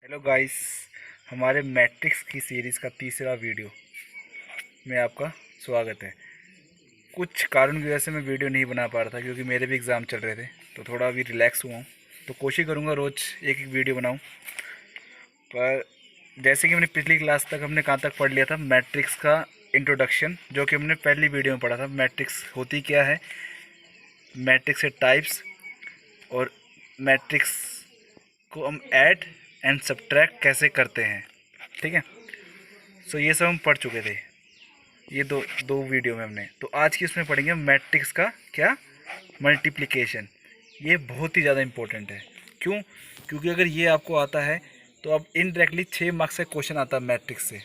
Hello guys, हमारे matrix की series का तीसरा वीडियो में आपका स्वागत है। कुछ कारण की वजह से मैं वीडियो नहीं बना पा रहा था क्योंकि मेरे भी एग्ज़ाम चल रहे थे, तो थोड़ा अभी रिलैक्स हुआ हूँ। तो कोशिश करूँगा रोज़ एक एक वीडियो बनाऊँ। पर जैसे कि हमने पिछली क्लास तक हमने कहाँ तक पढ़ लिया था, मैट्रिक्स का इंट्रोडक्शन, जो कि हमने पहली वीडियो में पढ़ा था। मैट्रिक्स होती क्या है, मैट्रिक्स के टाइप्स, और मैट्रिक्स को हम ऐड एंड सब्ट्रैक्ट कैसे करते हैं। ठीक है, सो ये सब हम पढ़ चुके थे ये दो दो वीडियो में हमने। तो आज की उसमें पढ़ेंगे मैट्रिक्स का क्या, मल्टीप्लिकेशन। ये बहुत ही ज़्यादा इम्पोर्टेंट है। क्यों? क्योंकि अगर ये आपको आता है तो अब इनडायरेक्टली 6 मार्क्स का क्वेश्चन आता है मैट्रिक्स से,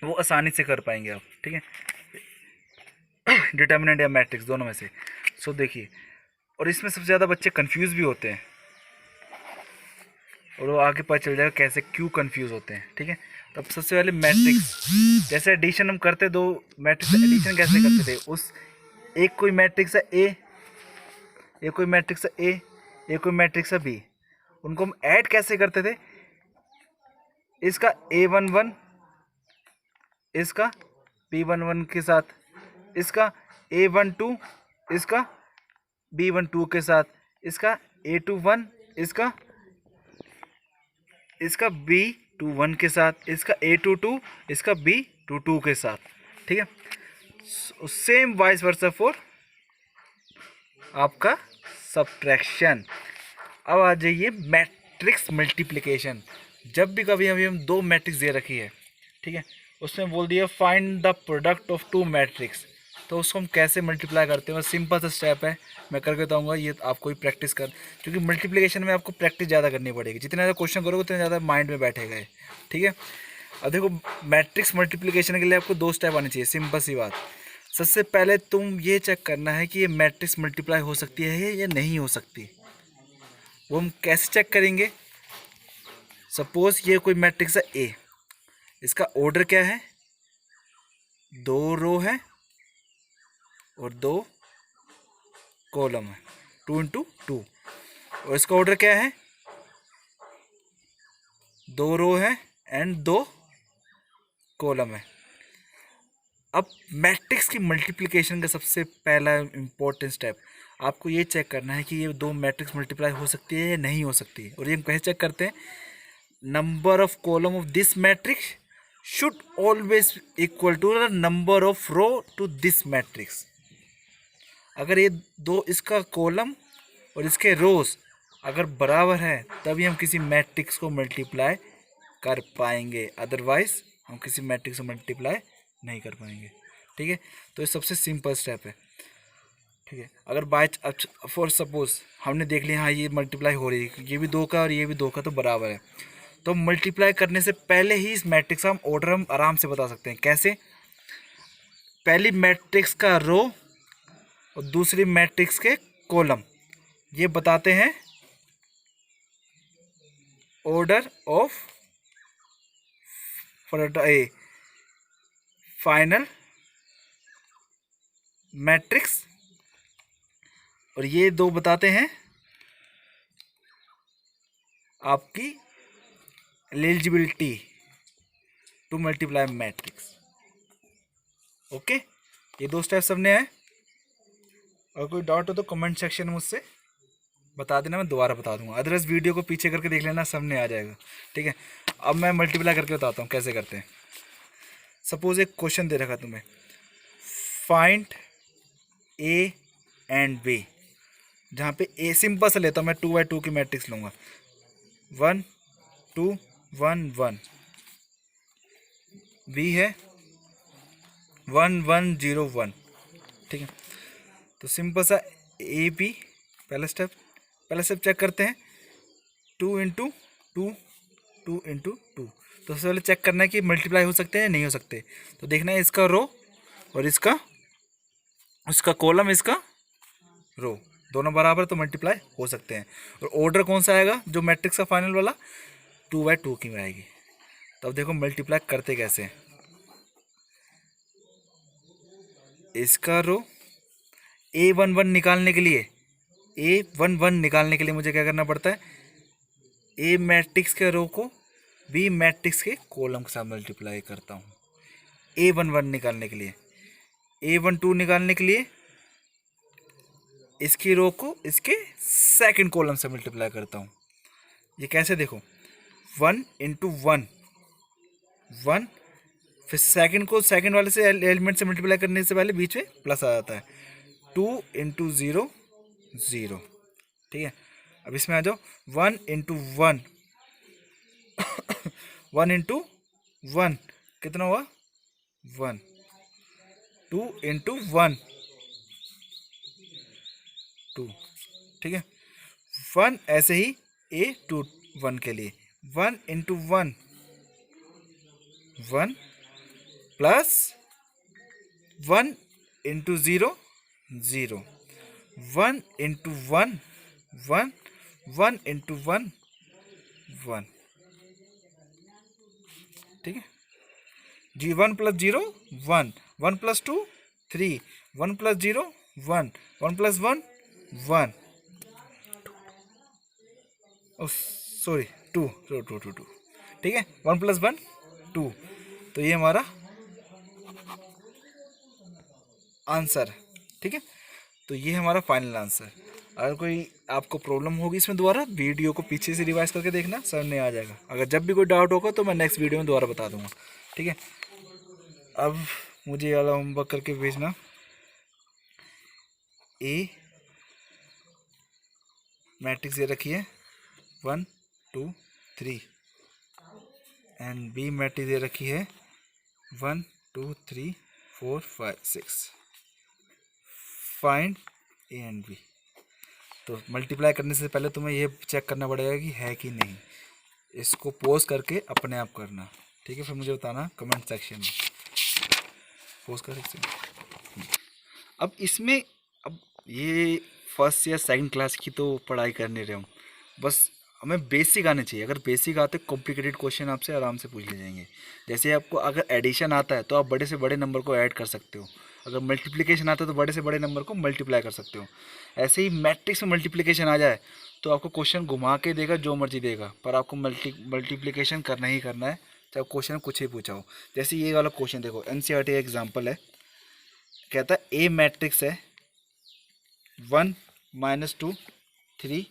वो आसानी से कर पाएंगे आप। ठीक है, डिटर्मिनेंट या मैट्रिक्स दोनों में से। सो देखिए, और इसमें सबसे ज़्यादा बच्चे कंफ्यूज भी होते हैं, और वो आगे पता चल जाएगा कैसे क्यों कंफ्यूज होते हैं। ठीक है, तो अब सबसे पहले मैट्रिक्स, जैसे एडिशन हम करते, दो मैट्रिक्स एडिशन कैसे करते थे। उस एक कोई मैट्रिक्स है ए, एक कोई मैट्रिक्स है ए, एक कोई मैट्रिक्स है बी, उनको हम ऐड कैसे करते थे। इसका A11 इसका B11 के साथ, इसका A12 इसका B12 के साथ, इसका A21 इसका B21 के साथ, इसका A22 इसका B22 के साथ। ठीक है, सेम वाइस वर्सा फॉर आपका सब्ट्रैक्शन। अब आ जाइए मैट्रिक्स मल्टीप्लिकेशन। जब भी कभी अभी हम दो मैट्रिक्स दे रखी है, ठीक है, उसमें बोल दिया find the product of two matrix, तो उसको हम कैसे मल्टीप्लाई करते हैं। सिंपल सा स्टेप है, मैं करके बताऊंगा। ये आपको ही प्रैक्टिस कर, क्योंकि मल्टीप्लिकेशन में आपको प्रैक्टिस ज़्यादा करनी पड़ेगी। जितने ज़्यादा क्वेश्चन करोगे उतने ज़्यादा माइंड में बैठेगा। ठीक है, अब देखो, मैट्रिक्स मल्टीप्लिकेशन के लिए आपको दो स्टेप आने चाहिए। सिंपल सी बात, सबसे पहले तुम ये चेक करना है कि ये मैट्रिक्स मल्टीप्लाई हो सकती है या नहीं हो सकती। वो हम कैसे चेक करेंगे। सपोज ये कोई मैट्रिक्स है ए, इसका ऑर्डर क्या है, 2 रो है और 2 कॉलम है, 2 इंटू 2। और इसका ऑर्डर क्या है, 2 रो है एंड 2 कॉलम है। अब मैट्रिक्स की मल्टीप्लिकेशन का सबसे पहला इम्पोर्टेंट स्टेप, आपको ये चेक करना है कि ये दो मैट्रिक्स मल्टीप्लाई हो सकती है या नहीं हो सकती है। और ये हम कैसे चेक करते हैं, number of column of this matrix should always equal to the number of row to this matrix. अगर ये दो, इसका कॉलम और इसके रोज अगर बराबर है, तभी हम किसी मैट्रिक्स को मल्टीप्लाई कर पाएंगे, अदरवाइज हम किसी मैट्रिक्स को मल्टीप्लाई नहीं कर पाएंगे। ठीक है, तो ये सबसे सिंपल स्टेप है। ठीक है, अगर बाय फॉर सपोज हमने देख लिया हाँ ये मल्टीप्लाई हो रही है, ये भी 2 का और ये भी 2 का, तो बराबर है, तो मल्टीप्लाई करने से पहले ही इस मैट्रिक्स का हम ऑर्डर हम आराम से बता सकते हैं। कैसे, पहली मैट्रिक्स का रो और दूसरी मैट्रिक्स के कॉलम, ये बताते हैं order of A final matrix, और ये दो बताते हैं आपकी eligibility to multiply matrix. Okay, ये दो स्टेप सबने हैं। और कोई डाउट हो तो कमेंट सेक्शन में मुझसे बता देना, मैं दोबारा बता दूंगा। अदरवाइज वीडियो को पीछे करके देख लेना, सबने आ जाएगा। ठीक है, अब मैं मल्टीप्लाई करके बताता हूँ कैसे करते हैं। सपोज एक क्वेश्चन दे रखा तुम्हें, फाइंड ए एंड बी, जहाँ पे ए सिंपल से लेता हूँ मैं, 2 by 2 की मैट्रिक्स लूँगा, 1 2 1 1। बी है 1 1 0 1। ठीक है, तो सिंपल सा ए बी, पहला स्टेप चेक करते हैं, 2 इंटू 2 2 इंटू 2। तो सबसे पहले चेक करना है कि मल्टीप्लाई हो सकते हैं नहीं हो सकते। तो देखना है इसका रो और इसका कॉलम, इसका रो दोनों बराबर, तो मल्टीप्लाई हो सकते हैं। और ऑर्डर कौन सा आएगा, जो मैट्रिक्स का फाइनल वाला 2 by 2 की में आएगी। तब देखो मल्टीप्लाई करते कैसे हैं। इसका रो A11 निकालने के लिए, A11 निकालने के लिए मुझे क्या करना पड़ता है, ए मैट्रिक्स के रो को बी मैट्रिक्स के कॉलम के साथ मल्टीप्लाई करता हूँ A11 निकालने के लिए। A12 निकालने के लिए इसकी रो को इसके सेकंड कॉलम से मल्टीप्लाई करता हूँ। ये कैसे देखो, 1 इंटू 1 1, फिर सेकंड को सेकंड वाले से एलिमेंट से मल्टीप्लाई करने से पहले बीच में प्लस आ जाता है। 2 इंटू 0 0, ठीक है। अब इसमें आ जाओ, 1 इंटू 1 1 इंटू 1 कितना हुआ 1, 2 इंटू 1 2, ठीक है। 1 ऐसे ही A21 के लिए 1 into 1 1 plus 1 into 0 0, 1 into 1 1 1 into 1 1, ठीक है जी। 1 plus 0 1, 1 plus 2 3, 1 plus 0 1, 1 plus 1 1, sorry 2 2 2 2 2, ठीक है। 1 प्लस 1 2, तो ये हमारा आंसर है, ठीक है। तो ये हमारा फाइनल आंसर। अगर कोई आपको प्रॉब्लम होगी इसमें, दोबारा वीडियो को पीछे से रिवाइज करके देखना, समझ आ जाएगा। अगर जब भी कोई डाउट होगा तो मैं नेक्स्ट वीडियो में दोबारा बता दूंगा, ठीक है। अब मुझे ये वाला होमवर्क करके भेजना। ए मैट्रिक्स ये रखी है 1 2 3 एंड बी मैट्रिक्स ये रखी है 1 2 3 4 5 6। Find A and B. तो मल्टीप्लाई करने से पहले तुम्हें ये चेक करना पड़ेगा कि है कि नहीं। इसको पॉज करके अपने आप करना, ठीक है। फिर मुझे बताना कमेंट सेक्शन में। पॉज कर सकते हैं। अब इसमें अब ये फर्स्ट या सेकंड क्लास की तो पढ़ाई कर नहीं रहे हूँ, बस हमें बेसिक आने चाहिए। अगर बेसिक आते कॉम्प्लिकेटेड क्वेश्चन आपसे आराम से पूछ ले जाएंगे। जैसे आपको अगर एडिशन आता है तो आप बड़े से बड़े नंबर को ऐड कर सकते हो। अगर मल्टीप्लिकेशन आता है तो बड़े से बड़े नंबर को मल्टीप्लाई कर सकते हो। ऐसे ही मैट्रिक्स में मल्टीप्लिकेशन आ जाए तो आपको क्वेश्चन घुमा के देगा, जो मर्जी देगा, पर आपको मल्टीप्लिकेशन करना ही करना है, चाहे क्वेश्चन कुछ ही पूछा हो। जैसे ये वाला क्वेश्चन देखो, NCERT एग्जाम्पल है, कहता है ए मैट्रिक्स है 1 -2 3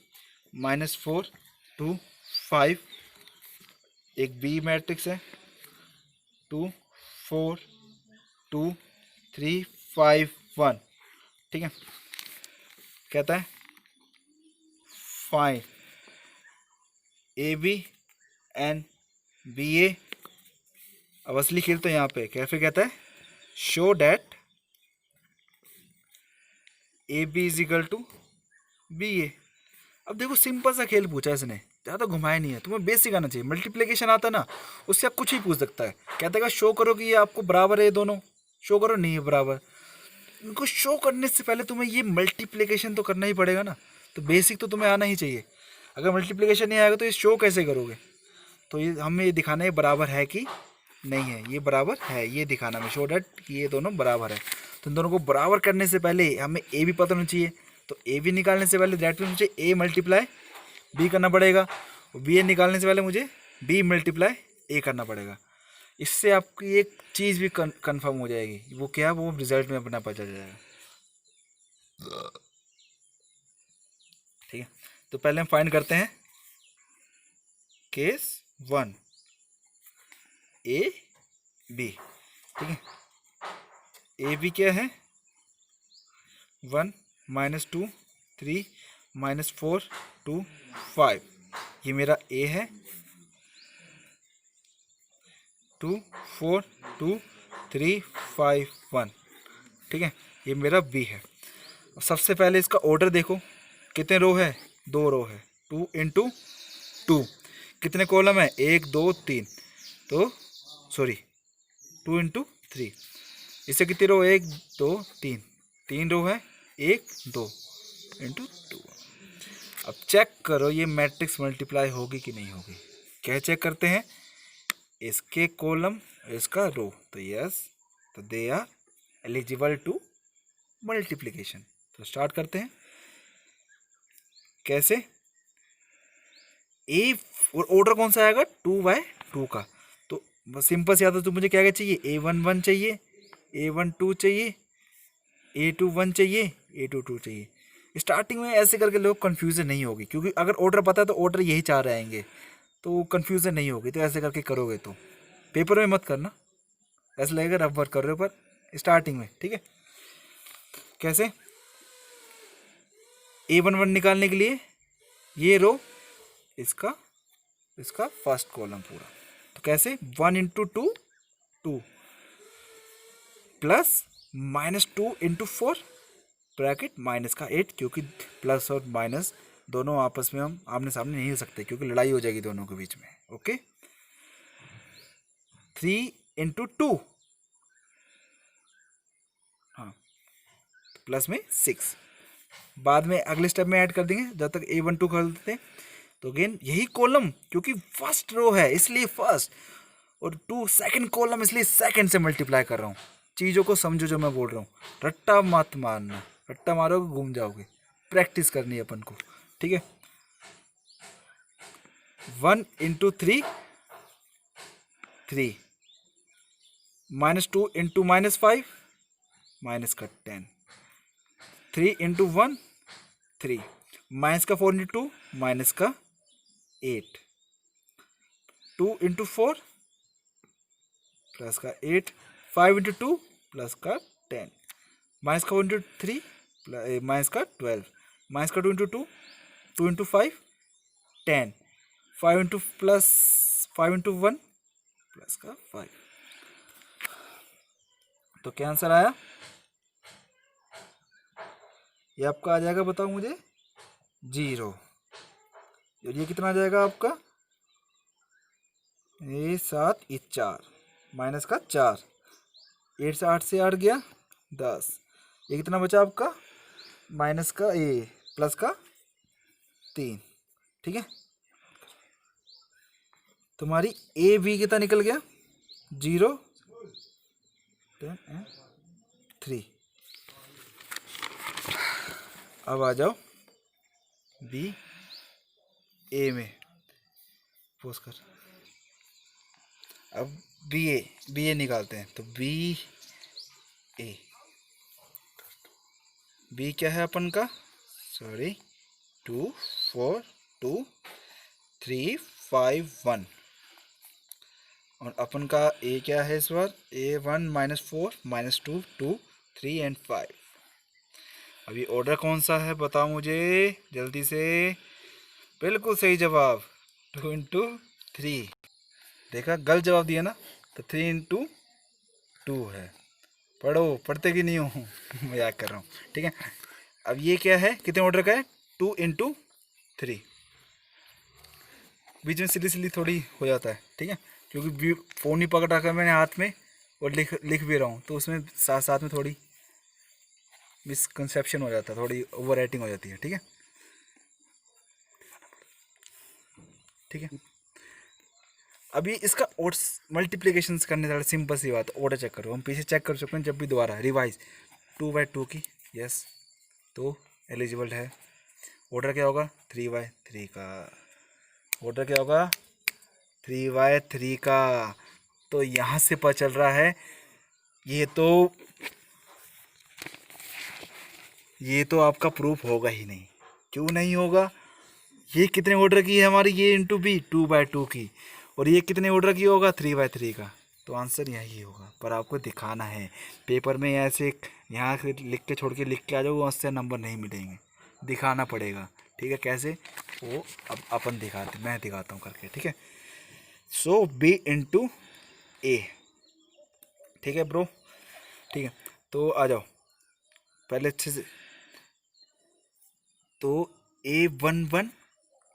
-4 2 5। एक बी मैट्रिक्स है 2 4 2 3 5 1, ठीक है। कहता है find A B and B A. अब असली खेल तो यहाँ पे कैसे कहता है, show that A B is equal to B A. अब देखो सिंपल सा खेल पूछा है इसने, ज़्यादा घुमाया नहीं है। तुम्हें बेसिक आना चाहिए। मल्टीप्लिकेशन आता ना, उससे आप कुछ ही पूछ सकता है। कहता है शो करो कि ये आपको बराबर है, ये दोनों शो करो, नहीं है बराबर। इनको शो करने से पहले तुम्हें ये मल्टीप्लिकेशन तो करना ही पड़ेगा ना, तो बेसिक तो तुम्हें आना ही चाहिए। अगर मल्टीप्लिकेशन नहीं आएगा तो ये शो कैसे करोगे। तो ये हमें ये दिखाना है बराबर है कि नहीं है। ये बराबर है, ये दिखाना हमें, शो डैट कि ये दोनों बराबर है। तो इन दोनों को बराबर करने से पहले हमें ए भी पता होना चाहिए। तो ए बी निकालने से पहले दैट मीन मुझे ए मल्टीप्लाई बी करना पड़ेगा, और बी ए निकालने से पहले मुझे बी मल्टीप्लाई ए करना पड़ेगा। इससे आपकी एक चीज़ भी कंफर्म हो जाएगी। वो क्या, वो रिजल्ट में अपना पता चल जाएगा, ठीक है। तो पहले हम फाइंड करते हैं केस 1 ए बी, ठीक है। ए बी क्या है 1 -2 3 -4 2 5। ये मेरा ए है 2 4 2 3 5 1, ठीक है। ये मेरा बी है। सबसे पहले इसका ऑर्डर देखो, कितने रो है, 2 रो है। 2 इंटू 2, कितने कॉलम है, 1 2 3, तो सॉरी 2 इंटू 3, इससे कितनी रो, 1 2 3, 3 रो है, 1 2 इंटू 2। अब चेक करो ये मैट्रिक्स मल्टीप्लाई होगी कि नहीं होगी। क्या चेक करते हैं, इसके कॉलम इसका रो, तो यस, तो they are eligible to multiplication. तो स्टार्ट करते हैं। कैसे, ए और ऑर्डर कौन सा आएगा 2/2 का। तो बस सिंपल से याद है, तो मुझे क्या क्या चाहिए, A11 चाहिए, A12 चाहिए, A21 चाहिए, A22 चाहिए। स्टार्टिंग में ऐसे करके लोग कन्फ्यूज़न नहीं होगी, क्योंकि अगर ऑर्डर पता है तो ऑर्डर यही चाह रहे आएंगे, तो कन्फ्यूज़न नहीं होगी। तो ऐसे करके करोगे तो पेपर में मत करना, ऐसा लगेगा रफ वर्क कर रहे हो, पर स्टार्टिंग में ठीक है। कैसे, A11 निकालने के लिए ये रो, इसका इसका फर्स्ट कॉलम पूरा, तो कैसे 1 × 2 2 प्लस -2 × 4 ब्रैकेट माइनस का 8, क्योंकि प्लस और माइनस दोनों आपस में हम आमने सामने नहीं हो सकते, क्योंकि लड़ाई हो जाएगी दोनों के बीच में। ओके, 3 × 2, हाँ, प्लस में 6, बाद में अगले स्टेप में ऐड कर देंगे, जब तक A12 कर देते हैं। तो अगेन यही कॉलम, क्योंकि फर्स्ट रो है इसलिए फर्स्ट, और 2 सेकंड कॉलम इसलिए सेकंड से मल्टीप्लाई कर रहा हूँ। चीज़ों को समझो जो मैं बोल रहा हूँ, रट्टा मत मारना, रट्टा मारोगे घूम जाओगे। प्रैक्टिस करनी है अपन को, ठीक है। 1 × 3 3, -2 × -5 माइनस का 10, 3 × 1 3, माइनस का 4 × 2 माइनस का 8, 2 × 4 प्लस का 8, 5 × 2 प्लस का 10, माइनस का 1 × 3 माइनस का 12, माइनस का 2 × 2 2 × 5 10, 5 × प्लस 5 × 1 प्लस का 5। तो क्या आंसर आया, ये आपका आ जाएगा, बताओ मुझे, 0। और ये कितना आ जाएगा आपका, ये 7 ये 4, माइनस का 4, 8 से 8 से 8 गया 10, ये कितना बचा आपका, माइनस का प्लस का 3, ठीक है। तुम्हारी AB कितना निकल गया, 0 10 3। अब आ जाओ BA में, पोज कर। अब BA निकालते हैं, तो B क्या है अपन का, सॉरी 2 4 2 3 5 1, और अपन का A क्या है इस बार, A1 -4 -2 2 3 एंड 5। अभी ऑर्डर कौन सा है बताओ मुझे जल्दी से, बिल्कुल सही जवाब, 2 × 3। देखा, गलत जवाब दिया ना, तो 3 × 2 है। पढ़ो, पढ़ते कि नहीं हो मजाक कर रहा हूँ, ठीक है। अब ये क्या है, कितने ऑर्डर का है, 2 × 3, बीच में सिली थोड़ी हो जाता है, ठीक है, क्योंकि फ़ोन ही पकड़ रखा है मैंने हाथ में और लिख भी रहा हूँ, तो उसमें साथ साथ में थोड़ी मिसकंसेप्शन हो जाता है, थोड़ी ओवर राइटिंग हो जाती है, ठीक है, ठीक है। अभी इसका और मल्टीप्लिकेशन करने से सिंपल सी बात, ऑर्डर चेक करो, हम पीछे चेक कर चुके हैं जब भी, दोबारा रिवाइज 2/2 की, यस, तो एलिजिबल है। ऑर्डर क्या होगा, 3/3 का, ऑर्डर क्या होगा, 3/3 का। तो यहाँ से पता चल रहा है, ये तो आपका प्रूफ होगा ही नहीं। क्यों नहीं होगा, ये कितने ऑर्डर की है हमारी, ये इंटू बी 2/2 की, और ये कितने ऑर्डर की होगा, 3/3 का। तो आंसर यही होगा, पर आपको दिखाना है पेपर में, ऐसे यहाँ से लिख के छोड़ के लिख के आ जाओ, उससे नंबर नहीं मिलेंगे, दिखाना पड़ेगा, ठीक है। कैसे, वो अब अपन मैं दिखाता हूँ करके, ठीक है। सो B × A, ठीक है ब्रो, ठीक है। तो आ जाओ पहले अच्छे से, तो A11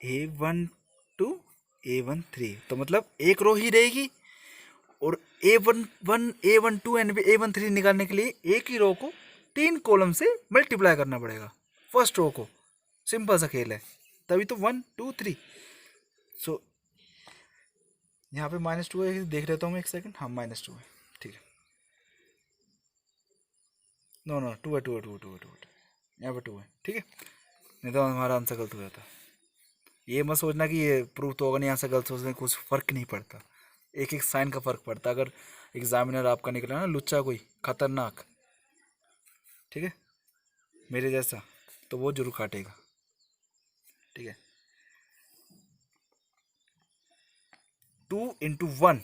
A12 A13, तो मतलब एक रो ही रहेगी, और A11 A12 एंड A13 निकालने के लिए एक ही रो को 3 कॉलम से मल्टीप्लाई करना पड़ेगा, फर्स्ट रो को। सिंपल सा खेल है, तभी तो 1 2 3। सो यहाँ पे -2 है, देख लेता हूँ मैं एक सेकंड, हाँ -2 है, ठीक है। नो 2 है, 2 है, 2 है, 2 है, 2 है, यहाँ पे 2 है, ठीक है, नहीं तो हमारा आंसर गलत हो जाता है। ये मत सोचना कि ये प्रूव तो होगा नहीं, यहाँ से गलत सोचने कुछ फ़र्क नहीं पड़ता, एक एक साइन का फ़र्क पड़ता। अगर एग्जामिनर आपका निकला ना लुच्चा कोई खतरनाक, ठीक है, मेरे जैसा, तो वो जरूर काटेगा, ठीक है। 2 × 1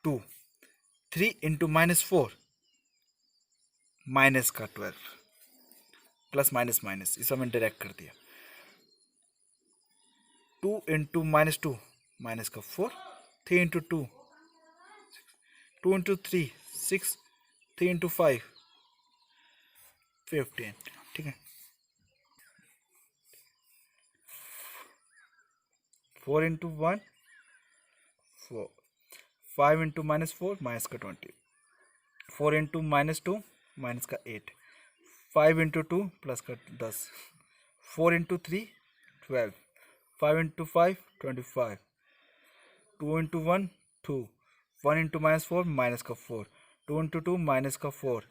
2, 3 × -4 माइनस का 12, प्लस माइनस माइनस इस मैंने डायरेक्ट कर दिया। 2 × -2 माइनस का 4, 3 × 2 2 × 3 6, 3 × 5 15, ठीक है। 4 × 1 4, 5 × -4 माइनस का 20, 4 × -2 माइनस का 8, 5 × 2 प्लस का 10, 4 × 3 12, 5 × 5 25, 2 × 1 2, 1 × -4 माइनस का 4, 2 × 2 माइनस का 4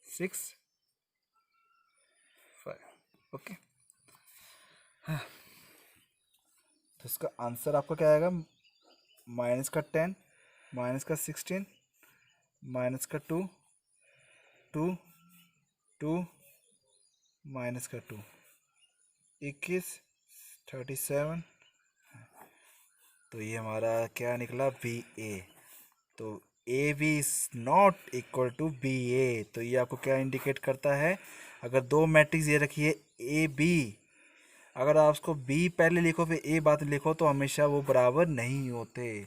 6 5, ओके। तो इसका आंसर आपका क्या आएगा? माइनस का 10, माइनस का 16, माइनस का 2 2 2 माइनस का 2 21 37। तो ये हमारा क्या निकला? B A. तो A B is not equal to B A. तो ये आपको क्या इंडिकेट करता है? अगर दो मैट्रिक्स ये रखिए ए बी, अगर आप उसको बी पहले लिखो फिर ए बाद में लिखो तो हमेशा वो बराबर नहीं होते।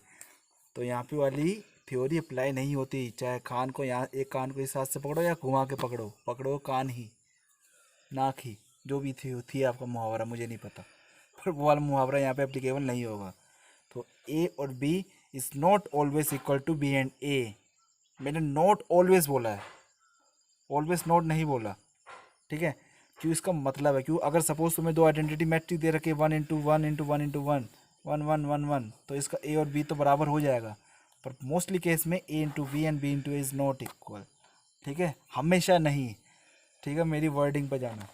तो यहाँ पे वाली थ्योरी अप्लाई नहीं होती। चाहे कान को यहाँ एक कान को इस हाथ से पकड़ो या घुमा के पकड़ो, पकड़ो कान ही नाक ही, जो भी थी आपका मुहावरा मुझे नहीं पता, पर वो वाला मुहावरा यहाँ पे एप्लीकेबल नहीं होगा। तो ए और B is not always equal to B and A. मैंने नॉट ऑलवेज बोला है, ऑलवेज नॉट नहीं बोला, ठीक है। क्यों? इसका मतलब है क्यों, अगर सपोज तुम्हें दो आइडेंटिटी मैट्रिक्स दे रखे 1 × 1 × 1 × 1 1 1 1 1, तो इसका ए और बी तो बराबर हो जाएगा। पर मोस्टली केस में A into B and B into is not equal, ठीक है, हमेशा नहीं, ठीक है। मेरी वर्डिंग पर जाना।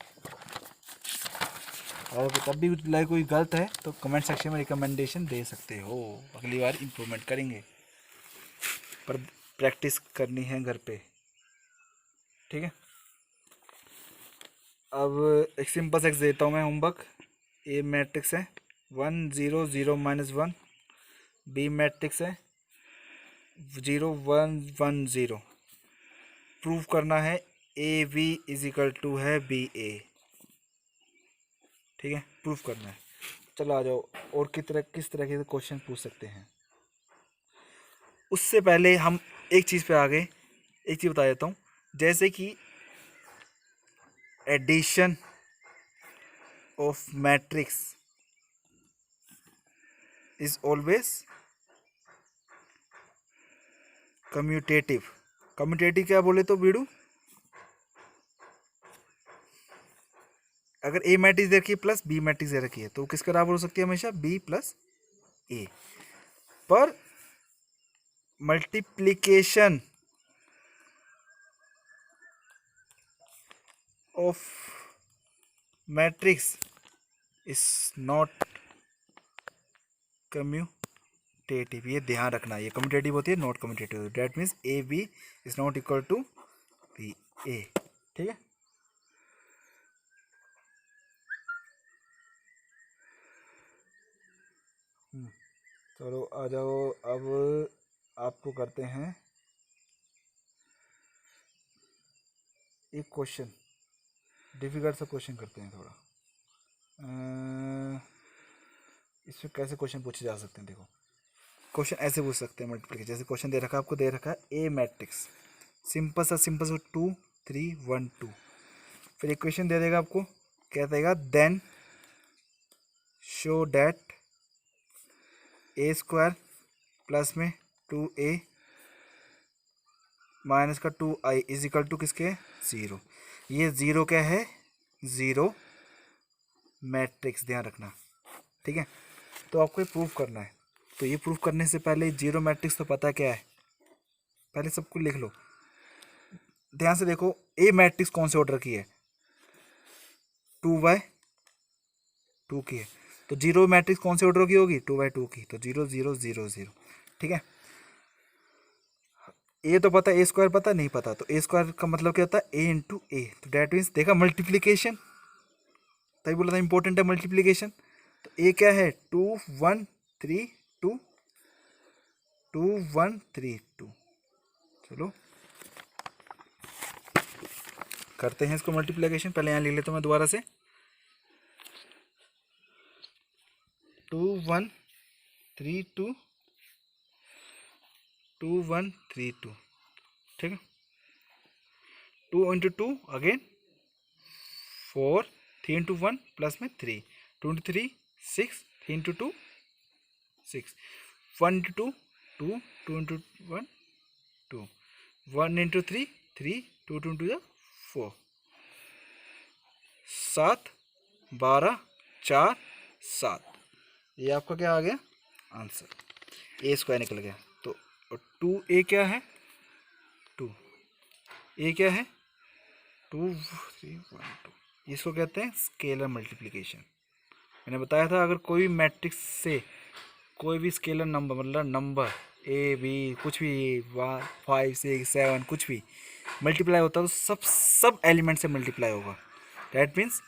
अगर तब भी लाइक कोई गलत है तो कमेंट सेक्शन में रिकमेंडेशन दे सकते हो, अगली बार इम्प्रूवमेंट करेंगे, पर प्रैक्टिस करनी है घर पे, ठीक है। अब एक सिंपल सा देता हूँ मैं होमवर्क। ए मैट्रिक्स है 1 0 0 -1, बी मैट्रिक्स है 0 1 1 0। प्रूव करना है A B is equal to है बी ए, ठीक है, प्रूफ करना है। चलो आ जाओ, और किस तरह के क्वेश्चन पूछ सकते हैं। उससे पहले हम एक चीज़ पे आ गए, एक चीज़ बता देता हूँ, जैसे कि addition of matrix is always commutative. Commutative क्या बोले तो बीड़ू? अगर ए मैट्रिक्स दे रखी है प्लस बी मैट्रिक्स दे रखी है तो किसके बराबर हो सकती है? हमेशा बी प्लस ए। पर multiplication of matrix is not commutative. ये ध्यान रखना, ये कम्यूटेटिव होती है, not commutative. That means A B is not equal to B A, ठीक है। चलो आ जाओ, अब आपको करते हैं एक क्वेश्चन, डिफिकल्ट सा क्वेश्चन करते हैं थोड़ा। इसमें कैसे क्वेश्चन पूछे जा सकते हैं? देखो, क्वेश्चन ऐसे पूछ सकते हैं मल्टीप्लिकेशन। जैसे क्वेश्चन दे रखा है आपको, दे रखा है ए मैट्रिक्स, सिंपल सा 2 3 1 2। फिर इक्वेशन दे देगा आपको, क्या देगा? Then show that A square plus में 2a माइनस का 2i इज इक्वल टू किसके? 0। ये 0 क्या है? 0 मैट्रिक्स, ध्यान रखना, ठीक है। तो आपको ये प्रूफ करना है। तो ये प्रूफ करने से पहले 0 मैट्रिक्स तो पता क्या है, पहले सब कुछ लिख लो। ध्यान से देखो, ए मैट्रिक्स कौन से ऑर्डर की है? 2/2 की है, तो जीरो मैट्रिक्स कौन से ऑर्डर की होगी? 2/2 की, तो 0 0 0 0। ठीक है, ए तो पता, ए स्क्वायर पता नहीं पता, तो ए स्क्वायर का मतलब क्या होता है? ए इंटू ए, तो डैट मीन्स देखा मल्टीप्लीकेशन, तभी बोला था इंपॉर्टेंट है मल्टीप्लीकेशन। तो ए क्या है? 2 1 3 2, 2 1 3 2। चलो करते हैं इसको मल्टीप्लीकेशन। पहले यहाँ लिख लेता हूँ मैं दोबारा से, 2 1 3 2, 2 1 3 2। ठीक है, 2 इंटू 2 अगेन 4, 3 इंटू 1 प्लस में 3, 2 into 3 6, 3 into 2 6, 1 into 2 2, 2 into 1 2, 1 into 3 3, 2 2 into 4, 7 12 4 7। ये आपका क्या आ गया आंसर? ए स्क्वायर निकल गया। तो 2a क्या है? 2 ए क्या है? 2 3 1 2। इसको कहते हैं स्केलर मल्टीप्लिकेशन। मैंने बताया था अगर कोई मैट्रिक्स से कोई भी स्केलर नंबर, मतलब नंबर ए बी कुछ भी 5 6 7 कुछ भी मल्टीप्लाई होता है तो सब एलिमेंट से मल्टीप्लाई होगा। That means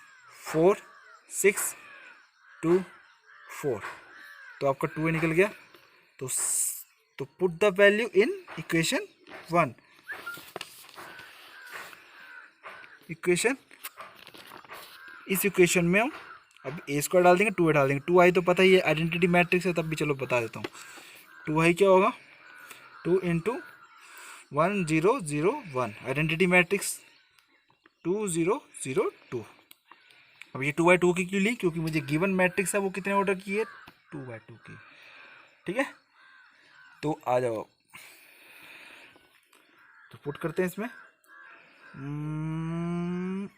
4 6 2 4। तो आपका 2a निकल गया। तो put the value in equation 1। इस इक्वेशन में हम अब ए स्क्वायर डाल देंगे, 2a डाल देंगे। 2i तो पता ही है, आइडेंटिटी मैट्रिक्स है, तब भी चलो बता देता हूँ। 2i क्या होगा? 2 इंटू 1 0 0 1, आइडेंटिटी मैट्रिक्स 2 0 0 2। अब ये 2/2 की क्यों ली? क्योंकि मुझे गिवन मैट्रिक्स है वो कितने ऑर्डर की है? 2/2 की। ठीक है, तो आ जाओ, तो पुट करते हैं इसमें।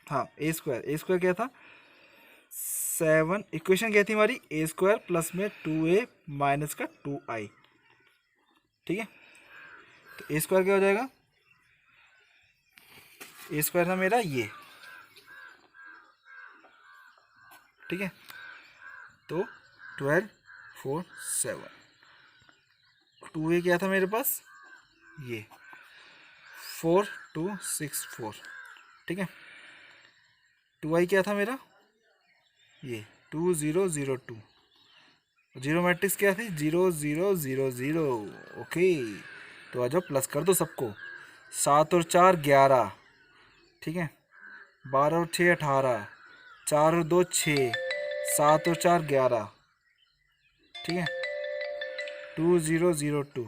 हाँ, ए स्क्वायर क्या था? 7। इक्वेशन क्या थी हमारी? ए स्क्वायर प्लस में 2a माइनस का 2i। ठीक है, तो ए स्क्वायर क्या हो जाएगा? ए स्क्वायर था मेरा ये। ठीक है, तो 12 4 7। 2a क्या था मेरे पास? ये 4 2 6 4। ठीक है, 2i क्या था मेरा? ये 2 0 0 2। जीरो मैट्रिक्स क्या थी? 0 0 0 0। ओके, तो आ जाओ प्लस कर दो सबको। 7 और 4 11। ठीक है, 12 और 6 18, 4 और 2 6, 7 और 4 11। ठीक है, 2 0 0 2।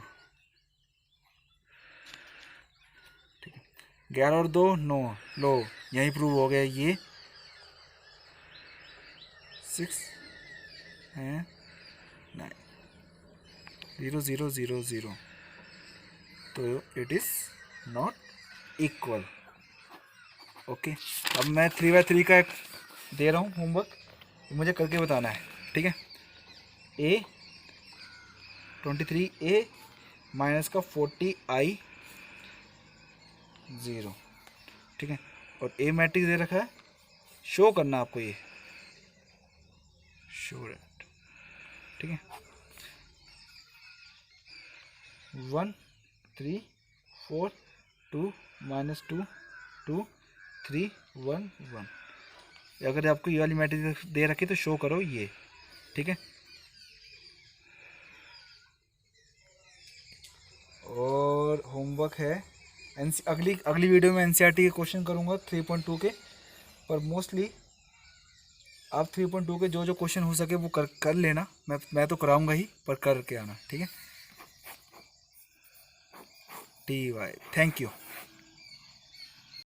ठीक है, 11 और 2 9। लो यहीं प्रूव हो गया ये 6 है 9 0 0 0 0। तो it is not equal. Okay, अब मैं 3/3 का एक दे रहा हूँ होमवर्क, मुझे करके बताना है। ठीक है, a 23a माइनस का 40i 0। ठीक है, और ए मैट्रिक्स दे रखा है, शो करना आपको ये, शो दैट। ठीक है, 1 3 4 2 माइनस 2 2 3 1 1। अगर आपको ये वाली मैट्रिक्स दे रखी तो शो करो ये। ठीक है, और होमवर्क है अगली वीडियो में एनसीईआरटी के क्वेश्चन करूँगा 3.2 के, पर मोस्टली आप 3.2 के जो क्वेश्चन हो सके वो कर लेना। मैं तो कराऊंगा ही, पर करके आना। ठीक है, TY, थैंक यू।